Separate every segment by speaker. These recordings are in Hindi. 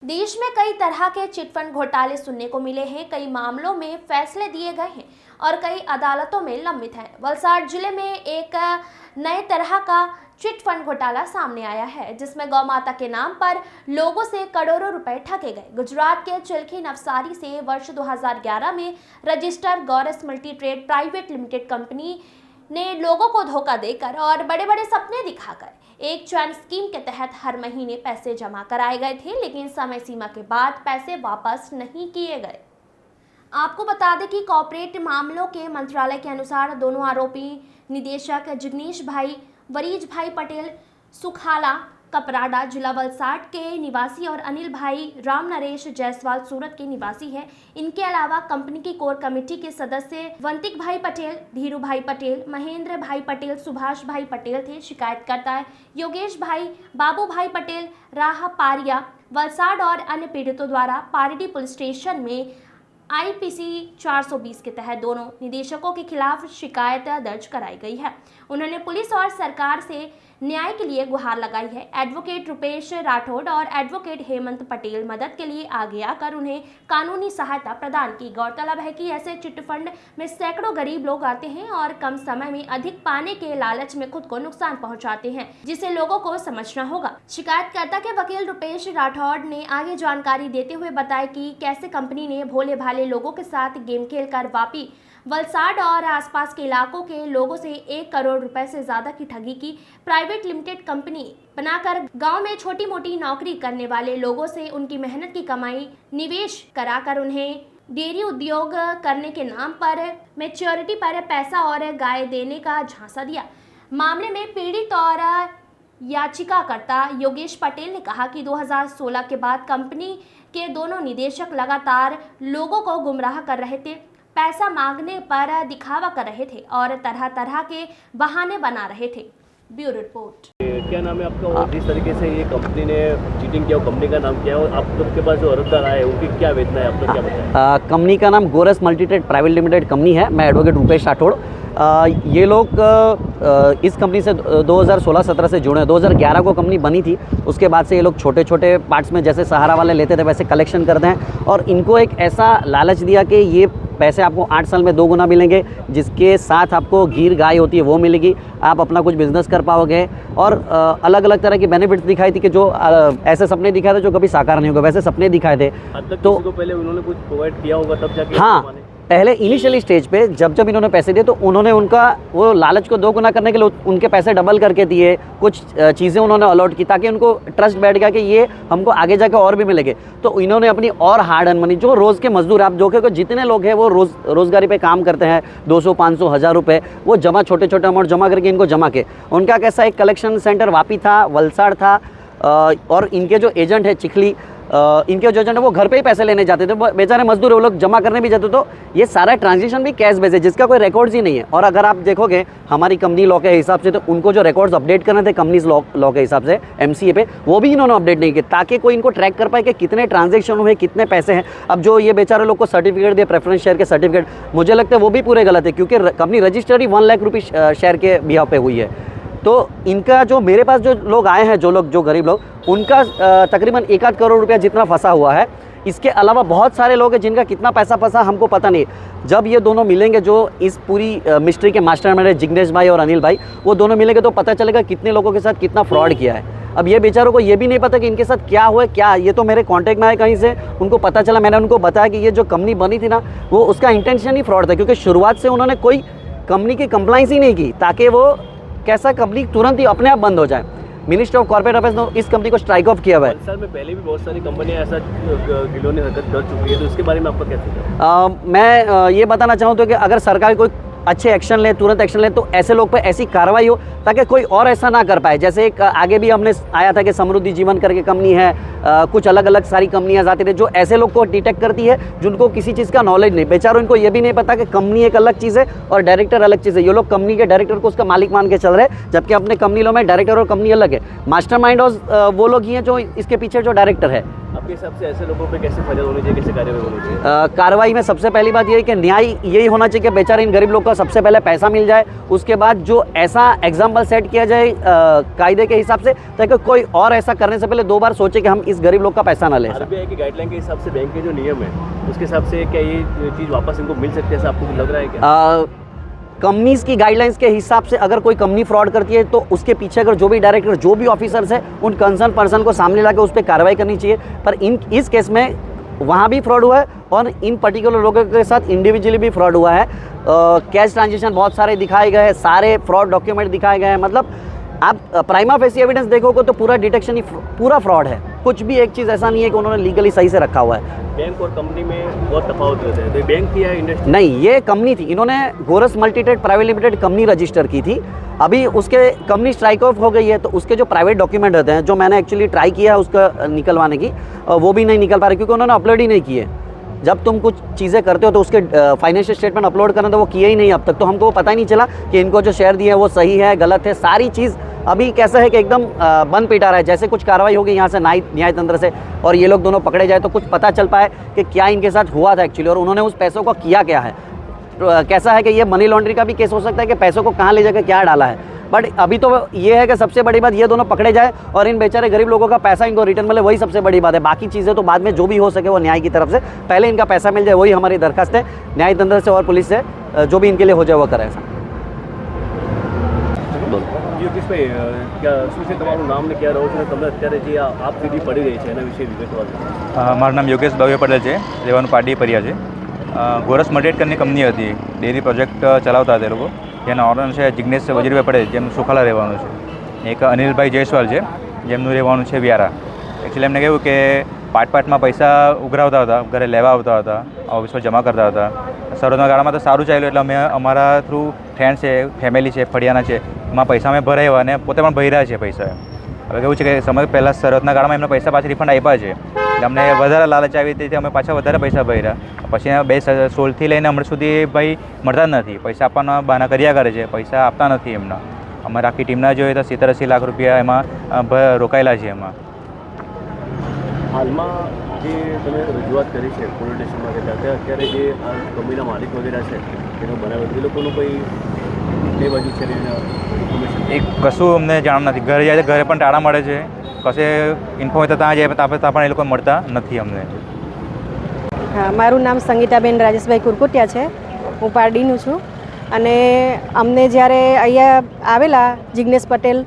Speaker 1: देश में कई तरह के चिटफंड घोटाले सुनने को मिले हैं। कई मामलों में फैसले दिए गए हैं और कई अदालतों में लंबित हैं। वलसाड जिले में एक नए तरह का चिटफंड घोटाला सामने आया है, जिसमें गौ माता के नाम पर लोगों से करोड़ों रुपए ठगे गए। गुजरात के चिल्की नवसारी से वर्ष 2011 में registered Gauras multi trade private limited company ने लोगों को धोखा देकर और बड़े बड़े सपने दिखाकर एक चयन स्कीम के तहत हर महीने पैसे जमा कराए गए थे, लेकिन समय सीमा के बाद पैसे वापस नहीं किए गए। आपको बता दें कि कॉर्पोरेट मामलों के मंत्रालय के अनुसार दोनों आरोपी निदेशक जिग्नेश भाई वरीज भाई पटेल सुखाला कपराडा जिला वलसाड के निवासी और अनिल भाई राम नरेश जायसवाल सूरत के निवासी है। इनके अलावा कंपनी की कोर कमेटी के सदस्य वंतिक भाई पटेल, धीरू भाई पटेल, महेंद्र भाई पटेल, सुभाष भाई पटेल थे। शिकायतकर्ता योगेश भाई, बाबू भाई पटेल, राह पारिया वलसाड और अन्य पीड़ितों द्वारा पारडी पुलिस स्टेशन में IPC 420 के तहत दोनों निदेशकों के खिलाफ शिकायत दर्ज कराई गई है। उन्होंने पुलिस और सरकार से न्याय के लिए गुहार लगाई है। एडवोकेट रुपेश राठौड़ और एडवोकेट हेमंत पटेल मदद के लिए आगे आकर उन्हें कानूनी सहायता प्रदान की। गौरतलब है कि ऐसे चिटफंड में सैकड़ों गरीब लोग आते हैं और कम समय में अधिक पाने के लालच में खुद को नुकसान पहुंचाते हैं, जिसे लोगों को समझना होगा। शिकायतकर्ता के वकील रुपेश राठौड़ ने आगे जानकारी देते हुए बताया कि कैसे कंपनी ने भोले भाले लोगों के साथ गेम खेलकर वापी वलसाड और आसपास के इलाकों के लोगों से 1 करोड़ रुपए से ज्यादा की ठगी की। प्राइवेट लिमिटेड कंपनी बनाकर गांव में छोटी मोटी नौकरी करने वाले लोगों से उनकी मेहनत की कमाई निवेश कराकर उन्हें डेयरी उद्योग करने के नाम पर मैच्योरिटी पर पैसा और गाय देने का झांसा दिया। मामले में पीड़ित और याचिकाकर्ता योगेश पटेल ने कहा कि 2016 के बाद कंपनी के दोनों निदेशक लगातार लोगों को गुमराह कर रहे थे, पैसा मांगने पर दिखावा कर रहे थे और तरह तरह के बहाने बना रहे थे। Bureau report.
Speaker 2: क्या नाम है आपका और जिस तरीके से ये कंपनी ने चीटिंग किया, कंपनी का नाम क्या है और आप लोग के पास जो अर्जदार आए उनकी क्या वेदना है, आप लोग क्या बताएं?
Speaker 3: कंपनी का नाम Gauras multi trade private limited company है। मैं एडवोकेट रुपेश राठौड़। ये लोग इस कंपनी से 2016-17 से जुड़े हैं। 2011 को कंपनी बनी थी। उसके बाद से ये लोग छोटे छोटे पार्ट्स में जैसे सहारा वाले लेते थे वैसे कलेक्शन करते हैं और इनको एक ऐसा लालच दिया कि ये पैसे आपको 8 साल में 2 गुना मिलेंगे, जिसके साथ आपको गिर गाय होती है वो मिलेगी, आप अपना कुछ बिजनेस कर पाओगे और अलग अलग तरह की बेनिफिट्स दिखाई थी कि जो ऐसे सपने दिखाए थे जो कभी साकार नहीं होगा, वैसे सपने दिखाए थे।
Speaker 2: तो पहले उन्होंने कुछ प्रोवाइड किया होगा तब जाके?
Speaker 3: हाँ, पहले इनिशियली स्टेज पे जब इन्होंने पैसे दिए तो उन्होंने उनका वो लालच को 2 गुना करने के लिए उनके पैसे डबल करके दिए, कुछ चीज़ें उन्होंने अलॉट की ताकि उनको ट्रस्ट बैठ गया कि ये हमको आगे जाके और भी मिलेंगे। तो इन्होंने अपनी और हार्ड अर्न मनी, जो रोज़ के मजदूर आप जो कि जितने लोग हैं वो रोज़गारी पे काम करते हैं, 200, 500, 1000 रुपये वो जमा छोटे छोटे अमाउंट जमा करके इनको जमा के उनका कैसा एक कलेक्शन सेंटर वापी था, वलसाड़ था और इनके जो एजेंट है चिखली, इनके जो एजेंट है वो घर पे ही पैसे लेने जाते थे। बेचारे मजदूर वो लोग जमा करने भी जाते। तो ये सारा ट्रांजेक्शन भी कैश बेस है जिसका कोई रिकॉर्ड्स ही नहीं है। और अगर आप देखोगे हमारी कंपनी लॉ के हिसाब से तो उनको जो रिकॉर्ड्स अपडेट करने थे कंपनीज लॉ के हिसाब से MCA पे, वो भी इन्होंने अपडेट नहीं किए ताकि कोई इनको ट्रैक कर पाए कि कितने ट्रांजेक्शन हुए, कितने पैसे हैं। अब जो ये बेचारे लोग को सर्टिफिकेट दिए, प्रेफरेंस शेयर के सर्टिफिकेट, मुझे लगता है वो भी पूरे गलत है क्योंकि कंपनी रजिस्टर्ड ही 1 लाख रुपये शेयर के बिहाव पे हुई है। तो इनका जो मेरे पास जो लोग आए हैं, जो गरीब लोग, उनका तकरीबन 1-8 करोड़ रुपया जितना फंसा हुआ है। इसके अलावा बहुत सारे लोग हैं जिनका कितना पैसा फंसा हमको पता नहीं। जब ये दोनों मिलेंगे, जो इस पूरी मिस्ट्री के मास्टरमाइंड जिग्नेश भाई और अनिल भाई, वो दोनों मिलेंगे तो पता चलेगा कितने लोगों के साथ कितना फ्रॉड किया है। अब ये बेचारों को ये भी नहीं पता कि इनके साथ क्या हुआ क्या। ये तो मेरे कांटेक्ट में आए कहीं से, उनको पता चला, मैंने उनको बताया कि ये जो कंपनी बनी थी ना, वो उसका इंटेंशन ही फ्रॉड था क्योंकि शुरुआत से उन्होंने कोई कंपनी की कंप्लाइंस ही नहीं की ताकि वो कैसा कंपनी तुरंत ही अपने आप बंद हो जाए। मिनिस्टर ऑफ कॉर्पोरेट अफेयर्स ने इस कंपनी को स्ट्राइक ऑफ किया हुआ है।
Speaker 2: साल में पहले भी बहुत सारी कंपनियां ऐसा गिलोनी हरकत कर चुकी है, तो इसके बारे में आपका क्या सोचना है?
Speaker 3: मैं ये बताना चाहूँ तो कि अगर सरकार कोई अच्छे एक्शन ले, तुरंत एक्शन ले, तो ऐसे लोग पे ऐसी कार्रवाई हो ताकि कोई और ऐसा ना कर पाए। जैसे एक आगे भी हमने आया था कि समृद्धि जीवन करके कंपनी है, कुछ अलग अलग सारी कंपनियां जाती थी जो ऐसे लोग को डिटेक्ट करती है जिनको किसी चीज़ का नॉलेज नहीं। बेचारों इनको ये भी नहीं पता कि कंपनी एक अलग चीज़ है और डायरेक्टर अलग चीज़ है। ये लोग कंपनी के डायरेक्टर को उसका मालिक मान के चल रहे हैं, जबकि अपने कंपनी लो में डायरेक्टर और कंपनी अलग है। मास्टरमाइंड वो लोग ही हैं जो इसके पीछे जो डायरेक्टर है।
Speaker 2: आपके हिसाब से ऐसे लोगों पे कैसे फरियाद होनी चाहिए, कैसे कार्रवाई होनी चाहिए?
Speaker 3: कार्रवाई में सबसे पहली बात ये है कि न्याय यही होना चाहिए कि बेचारे इन गरीब लोग का सबसे पहले पैसा मिल जाए, उसके बाद जो ऐसा एग्जाम्पल सेट किया जाए कायदे के हिसाब से, ताकि कोई और ऐसा करने से पहले 2 बार सोचे कि हम इस गरीब लोग का पैसा ना लें।
Speaker 2: आरबीआई की गाइडलाइन के हिसाब से बैंक के जो नियम है उसके हिसाब से क्या ये चीज़ वापस इनको मिल सकती है, ऐसा आपको लग रहा है क्या?
Speaker 3: कंपनीज की गाइडलाइंस के हिसाब से अगर कोई कंपनी फ्रॉड करती है तो उसके पीछे अगर जो भी डायरेक्टर, जो भी ऑफिसर्स है, उन कंसर्न पर्सन को सामने लाकर उस पर कार्रवाई करनी चाहिए। पर इस केस में वहाँ भी फ्रॉड हुआ है और इन पर्टिकुलर लोगों के साथ इंडिविजुअली भी फ्रॉड हुआ है। कैश ट्रांजेक्शन बहुत सारे दिखाए गए हैं, सारे फ्रॉड डॉक्यूमेंट दिखाए गए हैं। मतलब आप प्राइमा फेसी एविडेंस देखोगे तो पूरा डिटेक्शन ही पूरा फ्रॉड है, कुछ भी एक चीज़ ऐसा नहीं है कि उन्होंने लीगली सही से रखा हुआ है।
Speaker 2: बैंक और कंपनी में बहुत तफावत रहता है, तो बैंक की या इंडस्ट्री?
Speaker 3: नहीं, ये कंपनी थी, इन्होंने गोरस multitrade private limited company register की थी। अभी उसके कंपनी स्ट्राइक ऑफ हो गई है, तो उसके जो प्राइवेट डॉक्यूमेंट रहते हैं, जो मैंने एक्चुअली ट्राई किया है उसका निकलवाने की, वो भी नहीं निकल पा रहे क्योंकि उन्होंने अपलोड ही नहीं किए। जब तुम कुछ चीज़ें करते हो तो उसके फाइनेंशियल स्टेटमेंट अपलोड करना, तो वो किए ही नहीं अब तक। तो हमको पता ही नहीं चला कि इनको जो शेयर दिए हैं वो सही है गलत है, सारी चीज़ अभी कैसा है कि एकदम बंद पिटा रहा है। जैसे कुछ कार्रवाई होगी यहाँ से न्याय तंत्र से और ये लोग दोनों पकड़े जाए तो कुछ पता चल पाए कि क्या इनके साथ हुआ था एक्चुअली और उन्होंने उस पैसों को किया क्या है। कैसा है कि ये मनी लॉन्ड्रिंग का भी केस हो सकता है कि पैसों को कहाँ ले जाकर क्या डाला है। बट अभी तो ये है कि सबसे बड़ी बात ये दोनों पकड़े जाए और इन बेचारे गरीब लोगों का पैसा इनको रिटर्न मिले, वही सबसे बड़ी बात है। बाकी चीज़ें तो बाद में जो भी हो सके वो न्याय की तरफ से, पहले इनका पैसा मिल जाए, वही हमारी दरखास्त है न्याय तंत्र से और पुलिस से, जो भी इनके लिए हो जाए वो करे ऐसा।
Speaker 2: યોગેશ ભાઈ, क्या શું છે તમારું નામ ને ક્યાં રહો છો? તમને અત્યારે જે આપ સીધી પડી રહી છે એના વિશે વિગતવાર.
Speaker 4: મારું નામ યોગેશ ભાવે પટેલ છે, રહેવાનું પાટી પરિયા છે. ગોરસ મલ્ટીટ્રેડ કરીને કંપની હતી, ડેરી પ્રોજેક્ટ ચલાવતા હતા એ લોકો. જેના ઓનર છે જિગ્નેશ વજીરભાઈ પટેલ, જેમનું સુખાલા રહેવાનું છે. એક અનિલભાઈ જયસ્વાલ છે, જેમનું રહેવાનું છે વ્યારા. એકચ્યુઅલી એમને કહ્યું કે પાર્ટમાં પૈસા ઉઘરાવતા હતા, ઘરે લેવા આવતા હતા, ઓફિસમાં જમા કરતા હતા. શરૂઆતના ગાળામાં તો સારું ચાલ્યું એટલે અમે અમારા થ્રુ ફ્રેન્ડ છે, ફેમિલી છે, ફળિયાના છે, એમાં પૈસા અમે ભરાવ્યા અને પોતે પણ ભર્યા છે પૈસા. હવે કેવું છે કે સમય પહેલાં શરૂઆતના ગાળામાં એમને પૈસા પાછા રિફંડ આપ્યા છે, એટલે અમને વધારે લાલચ આવી તેથી અમે પાછા વધારે પૈસા ભર્યા. પછી 2016થી લઈને હમણાં સુધી ભાઈ મળતા જ નથી, પૈસા આપવાના બહાના કર્યા કરે છે, પૈસા આપતા નથી એમના. અમારે આખી ટીમના જોઈએ તો 70-80 લાખ રૂપિયા એમાં રોકાયેલા છે એમાં.
Speaker 2: હાલમાં જે તમે રજૂઆત કરી છે પોલીસ સ્ટેશનમાં કે અત્યારે જે આ કંપનીના માલિક વગેરે છે એનો બનાવ્યો એ લોકોનું કોઈ એ બાજુ છે ઇન્ફોર્મેશન?
Speaker 4: એક કશું અમને જાણ નથી. ઘરે જાય તો ઘરે પણ ટાળા મળે છે, કશે ઇન્ફોર્મ હોય તો ત્યાં જાય ત્યાં પણ એ લોકો મળતા નથી અમને.
Speaker 5: હા, મારું નામ સંગીતાબેન રાજેશભાઈ કુરકુટિયા છે, હું પારડીનું છું. અને અમને જ્યારે અહીંયા આવેલા જિગ્નેશ પટેલ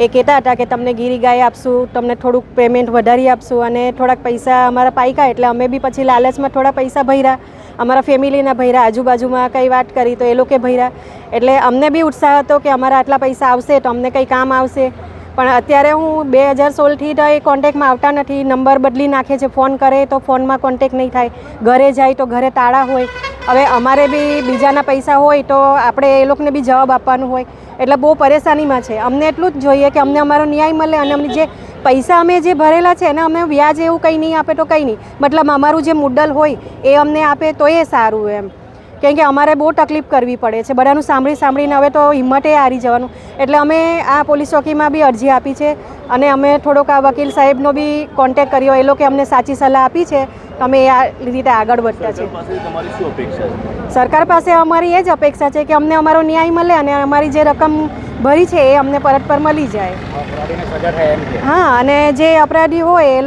Speaker 5: એ કહેતા હતા કે તમને ગીરી ગાય આપશું, તમને થોડુંક પેમેન્ટ વધારી આપશું અને થોડાક પૈસા અમારા પાક્યા, એટલે અમે બી પછી લાલચમાં થોડા પૈસા ભર્યા, અમારા ફેમિલીના ભર્યા, આજુબાજુમાં કંઈ વાત કરી તો એ લોકે ભર્યા. એટલે અમને બી ઉત્સાહ હતો કે અમારા આટલા પૈસા આવશે તો અમને કંઈ કામ આવશે. પણ અત્યારે હું 2016થી તો એ કોન્ટેક્ટમાં આવતા નથી, નંબર બદલી નાખે છે, ફોન કરે તો ફોનમાં કોન્ટેક્ટ નહીં થાય, ઘરે જાય તો ઘરે તાળા હોય. હવે અમારે બી બીજાના પૈસા હોય તો આપણે એ લોકોને બી જવાબ આપવાનું હોય, એટલે બહુ પરેશાનીમાં છે. અમને એટલું જ જોઈએ કે અમને અમારો ન્યાય મળે અને અમને જે પૈસા અમે જે ભરેલા છે એને અમે વ્યાજ એવું કંઈ નહીં આપે તો કંઈ નહીં, મતલબ અમારું જે મુદ્દલ હોય એ અમને આપે તો એ સારું એમ. કેમ કે અમારે બહુ તકલીફ કરવી પડે છે, બધાનું સાંભળીને હવે તો હિંમતે હારી જવાનું. એટલે અમે આ પોલીસ ચોકીમાં બી અરજી આપી છે અને અમે થોડોક આ વકીલ સાહેબનો બી કોન્ટેક્ટ કર્યો, એ લોકોએ અમને સાચી સલાહ આપી છે તો અમે આ રીતે આગળ વધતા છે.
Speaker 2: તમારી શું અપેક્ષા છે?
Speaker 5: સરકાર પાસે અમારી એ જ અપેક્ષા છે કે અમને અમારો ન્યાય મળે અને અમારી જે રકમ ભરી છે એ અમને પરત પર મળી જાય. હા, અને જે અપરાધી હોય એ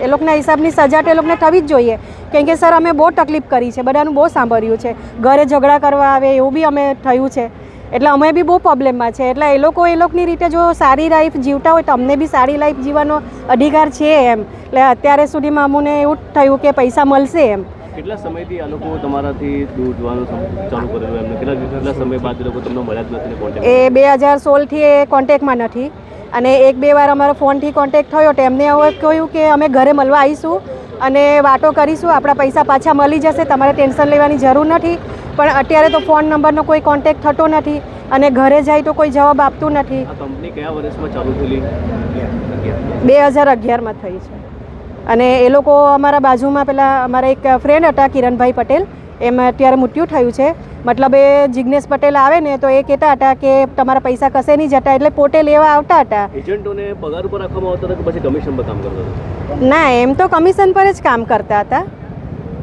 Speaker 5: લોકોના હિસાબની સજા તો એ લોકોને થવી જ જોઈએ. કેમ કે સર અમે બહુ તકલીફ કરી છે, બધાનું બહુ સાંભળ્યું છે, ઘરે ઝઘડા કરવા આવે એવું બી અમે થયું છે, એટલે અમે બી બહુ પ્રોબ્લેમમાં છે. એટલે એ લોકોની રીતે જો સારી લાઈફ જીવતા હોય તો અમને બી સારી લાઈફ જીવવાનો અધિકાર છે એમ. એટલે અત્યારે સુધીમાં અમને એવું થયું કે પૈસા મળશે એમ.
Speaker 2: કેટલા સમયથી આ લોકો તમારાથી દૂર જવાનું ચાલુ કરેલું એમને? કેટલા સમય બાદ એ લોકો તમને મળ્યા જ નથી કોન્ટેક્ટ?
Speaker 5: એ 2016થી એ કોન્ટેક્ટમાં નથી અને 1-2 વાર અમારો ફોનથી કોન્ટેક્ટ થયો તો એમને હવે કહ્યું કે અમે ઘરે મળવા આવીશું અને વાતો કરીશું, આપણા પૈસા પાછા મળી જશે, તમારે ટેન્શન લેવાની જરૂર નથી. પણ અત્યારે તો ફોન નંબરનો કોઈ કોન્ટેક્ટ થતો નથી અને ઘરે જાય તો કોઈ જવાબ આપતું નથી.
Speaker 2: આ કંપની કયા વર્ષમાં ચાલુ થયેલી?
Speaker 5: 2011માં થઈ છે. અને એ લોકો અમારા બાજુમાં પેલા અમારા એક ફ્રેન્ડ હતા કિરણભાઈ પટેલ, એમ અત્યારે મૃત્યુ થયું છે. મતલબ એ જિગ્નેશ પટેલ આવે ને તો એ કહેતા હતા કે તમારા પૈસા કશે નહીં જતા, એટલે પોતે લેવા આવતા હતા.
Speaker 2: એજન્ટોને પગાર ઉપર રાખવામાં આવતા હતા કે પછી કમિશન પર કામ કરતા હતા?
Speaker 5: ના, એમ તો કમિશન પર જ કામ કરતા હતા,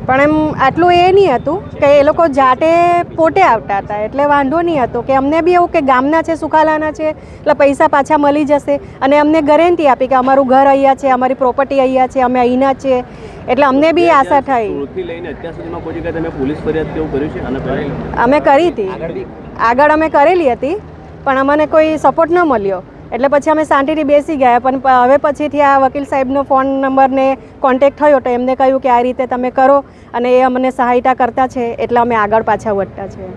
Speaker 5: પણ એમ આટલું એ નહીં હતું કે એ લોકો જાતે પોતે આવતા હતા, એટલે વાંધો નહીં હતો કે અમને બી એવું કે ગામના છે, સુખાલાના છે, એટલે પૈસા પાછા મળી જશે. અને અમને ગેરંટી આપી કે અમારું ઘર અહીંયા છે, અમારી પ્રોપર્ટી અહીંયા છે, અમે અહીંના છે, એટલે અમને બી આશા થઈ.
Speaker 2: સોળથી લઈને અત્યાર સુધીમાં કોઈ જગ્યાએ તમે પોલીસ ફરિયાદ કેવું કર્યું છે આના પહેલાં?
Speaker 5: અમે કરી હતી, આગળ અમે કરેલી હતી, પણ અમને કોઈ સપોર્ટ ન મળ્યો, એટલે પછી અમે શાંતિથી બેસી ગયા. પણ હવે પછીથી આ વકીલ સાહેબનો ફોન નંબરને કોન્ટેક્ટ થયો તો એમને કહ્યું કે આ રીતે તમે કરો, અને એ અમને સહાયતા કરતા છે, એટલે અમે આગળ પાછા વધતા છે.